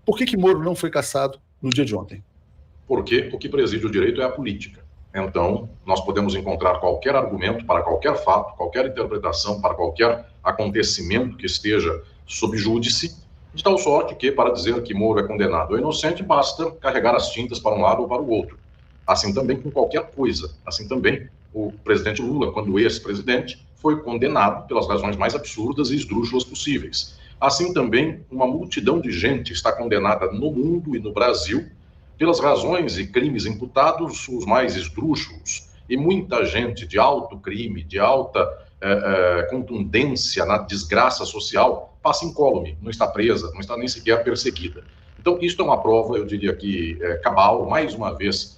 Por que Moro não foi cassado no dia de ontem? Porque o que preside o direito é a política. Então, nós podemos encontrar qualquer argumento para qualquer fato, qualquer interpretação, para qualquer acontecimento que esteja sob júdice, de tal sorte que, para dizer que Moro é condenado ou inocente, basta carregar as tintas para um lado ou para o outro. Assim também com qualquer coisa. Assim também o presidente Lula, quando ex-presidente, foi condenado pelas razões mais absurdas e esdrúxulas possíveis. Assim também uma multidão de gente está condenada no mundo e no Brasil pelas razões e crimes imputados, os mais esdrúxulos, e muita gente de alto crime, de alta contundência na desgraça social, passa incólume, não está presa, não está nem sequer perseguida. Então, isto é uma prova, eu diria que cabal, mais uma vez,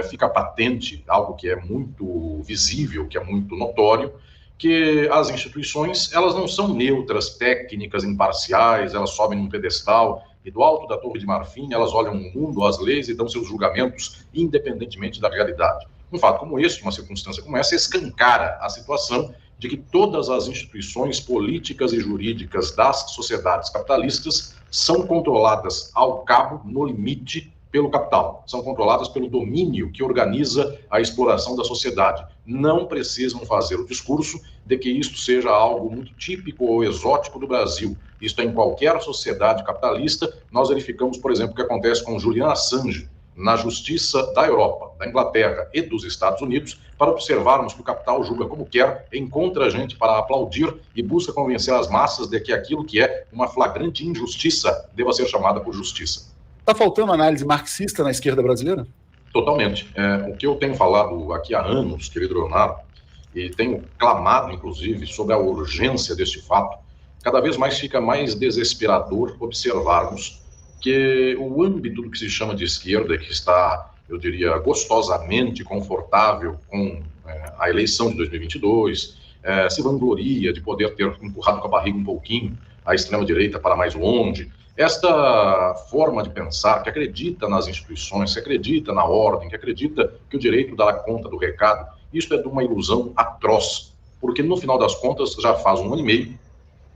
fica patente, algo que é muito visível, que é muito notório, que as instituições, elas não são neutras, técnicas, imparciais, elas sobem num pedestal e do alto da Torre de Marfim elas olham o mundo, as leis e dão seus julgamentos independentemente da realidade. Um fato como esse, uma circunstância como essa, escancara a situação de que todas as instituições políticas e jurídicas das sociedades capitalistas são controladas ao cabo, no limite, pelo capital, são controladas pelo domínio que organiza a exploração da sociedade. Não precisam fazer o discurso de que isto seja algo muito típico ou exótico do Brasil. Isto é em qualquer sociedade capitalista. Nós verificamos, por exemplo, o que acontece com Julian Assange na justiça da Europa, da Inglaterra e dos Estados Unidos, para observarmos que o capital julga como quer, encontra gente para aplaudir e busca convencer as massas de que aquilo que é uma flagrante injustiça deva ser chamada por justiça. Está faltando análise marxista na esquerda brasileira? Totalmente. O que eu tenho falado aqui há anos, querido Leonardo, e tenho clamado, inclusive, sobre a urgência deste fato, cada vez mais fica mais desesperador observarmos que o âmbito do que se chama de esquerda, que está, eu diria, gostosamente confortável com a eleição de 2022, se vangloria de poder ter empurrado com a barriga um pouquinho a extrema-direita para mais longe. Esta forma de pensar, que acredita nas instituições, que acredita na ordem, que acredita que o direito dará conta do recado, isso é de uma ilusão atroz, porque no final das contas já faz 1 ano e meio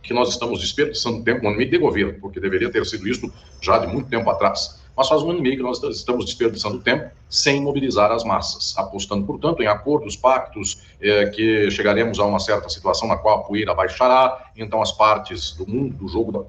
que nós estamos desperdiçando tempo, 1 ano e meio de governo, porque deveria ter sido isso já de muito tempo atrás, mas faz 1 ano e meio que nós estamos desperdiçando tempo sem mobilizar as massas, apostando, portanto, em acordos, pactos, que chegaremos a uma certa situação na qual a poeira baixará, então as partes do mundo, do jogo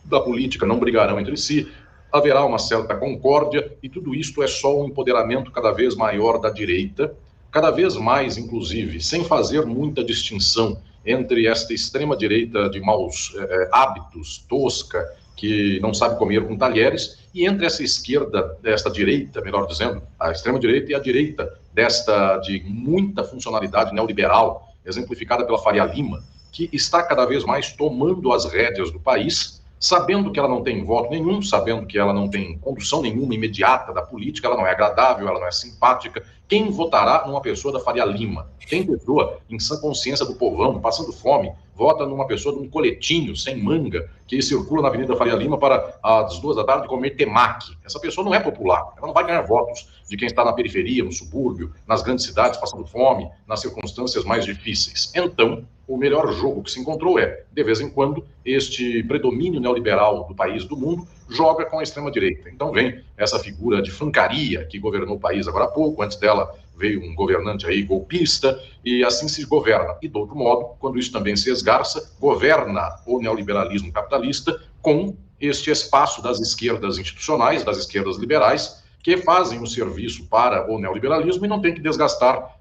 da política não brigarão entre si, haverá uma certa concórdia, e tudo isto é só um empoderamento cada vez maior da direita, cada vez mais, inclusive, sem fazer muita distinção entre esta extrema-direita de maus hábitos, tosca, que não sabe comer com talheres, e entre essa esquerda, esta direita, melhor dizendo, a extrema-direita e a direita, desta de muita funcionalidade neoliberal, exemplificada pela Faria Lima, que está cada vez mais tomando as rédeas do país, sabendo que ela não tem voto nenhum, sabendo que ela não tem condução nenhuma imediata da política, ela não é agradável, ela não é simpática. Quem votará numa pessoa da Faria Lima? Quem pessoa, em sã consciência do povão, passando fome, vota numa pessoa de um coletinho, sem manga, que circula na Avenida Faria Lima para, às 2 da tarde, comer temaki? Essa pessoa não é popular, ela não vai ganhar votos de quem está na periferia, no subúrbio, nas grandes cidades, passando fome, nas circunstâncias mais difíceis. Então, o melhor jogo que se encontrou é, de vez em quando, este predomínio neoliberal do país, do mundo, joga com a extrema-direita. Então vem essa figura de francaria que governou o país agora há pouco, antes dela veio um governante aí golpista, e assim se governa. E, do outro modo, quando isso também se esgarça, governa o neoliberalismo capitalista com este espaço das esquerdas institucionais, das esquerdas liberais, que fazem o serviço para o neoliberalismo e não tem que desgastar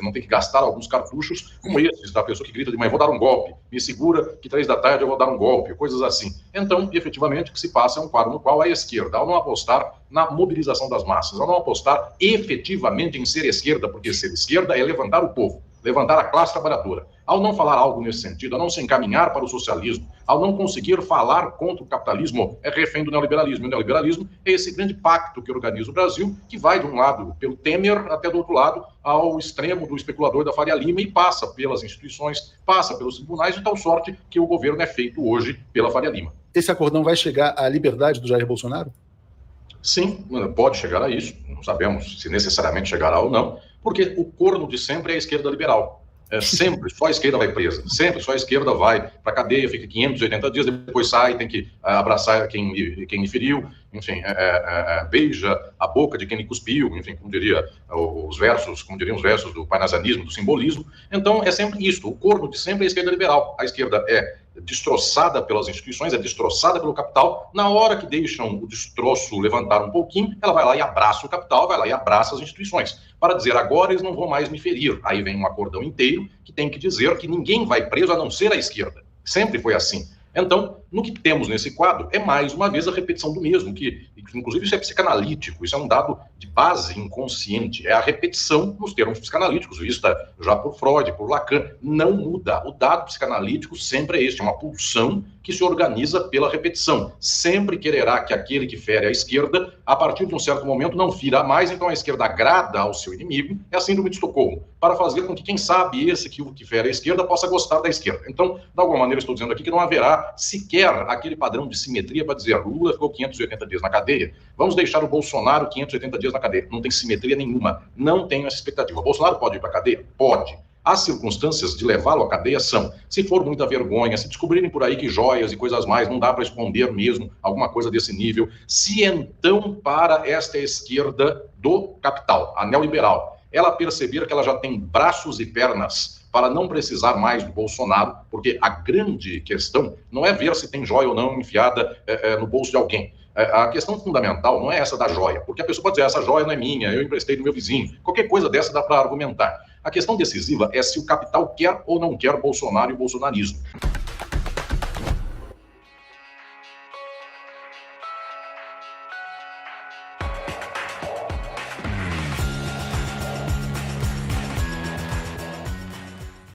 não tem que gastar alguns cartuchos como esses, da pessoa que grita de manhã, vou dar um golpe, me segura que 3 da tarde eu vou dar um golpe, coisas assim. Então, efetivamente, o que se passa é um quadro no qual a esquerda, ao não apostar na mobilização das massas, ao não apostar efetivamente em ser esquerda, porque ser esquerda é levantar o povo, levantar a classe trabalhadora. Ao não falar algo nesse sentido, ao não se encaminhar para o socialismo, ao não conseguir falar contra o capitalismo, é refém do neoliberalismo. O neoliberalismo é esse grande pacto que organiza o Brasil, que vai de um lado pelo Temer até do outro lado ao extremo do especulador da Faria Lima e passa pelas instituições, passa pelos tribunais, de tal sorte que o governo é feito hoje pela Faria Lima. Esse acordão vai chegar à liberdade do Jair Bolsonaro? Sim, pode chegar a isso, não sabemos se necessariamente chegará ou não, porque o corno de sempre é a esquerda liberal. Sempre só a esquerda vai presa, sempre só a esquerda vai para a cadeia, fica 580 dias, depois sai, tem que abraçar quem lhe feriu, enfim, beija a boca de quem lhe cuspiu, enfim, como diriam os versos do parnasianismo, do simbolismo. Então, é sempre isto, o corno de sempre é a esquerda liberal. A esquerda é destroçada pelas instituições, é destroçada pelo capital. Na hora que deixam o destroço levantar um pouquinho, ela vai lá e abraça o capital, vai lá e abraça as instituições, para dizer, agora eles não vão mais me ferir. Aí vem um acordão inteiro que tem que dizer que ninguém vai preso a não ser a esquerda. Sempre foi assim. Então, no que temos nesse quadro, é mais uma vez a repetição do mesmo, que inclusive isso é psicanalítico, isso é um dado de base inconsciente, é a repetição nos termos psicanalíticos, vista já por Freud, por Lacan, não muda. O dado psicanalítico sempre é este, é uma pulsão que se organiza pela repetição. Sempre quererá que aquele que fere a esquerda, a partir de um certo momento, não fira mais, então a esquerda agrada ao seu inimigo, é a síndrome de Estocolmo, para fazer com que quem sabe esse que fere a esquerda possa gostar da esquerda. Então, de alguma maneira, estou dizendo aqui que não haverá sequer aquele padrão de simetria para dizer Lula ficou 580 dias na cadeia, vamos deixar o Bolsonaro 580 dias na cadeia. Não tem simetria nenhuma, não tenho essa expectativa. O Bolsonaro pode ir para a cadeia? Pode. As circunstâncias de levá-lo à cadeia são, se for muita vergonha, se descobrirem por aí que joias e coisas mais, não dá para esconder mesmo alguma coisa desse nível, se então para esta esquerda do capital, a neoliberal, ela perceber que ela já tem braços e pernas para não precisar mais do Bolsonaro, porque a grande questão não é ver se tem joia ou não enfiada no bolso de alguém. A questão fundamental não é essa da joia, porque a pessoa pode dizer, essa joia não é minha, eu emprestei do meu vizinho. Qualquer coisa dessa dá para argumentar. A questão decisiva é se o capital quer ou não quer Bolsonaro e o bolsonarismo.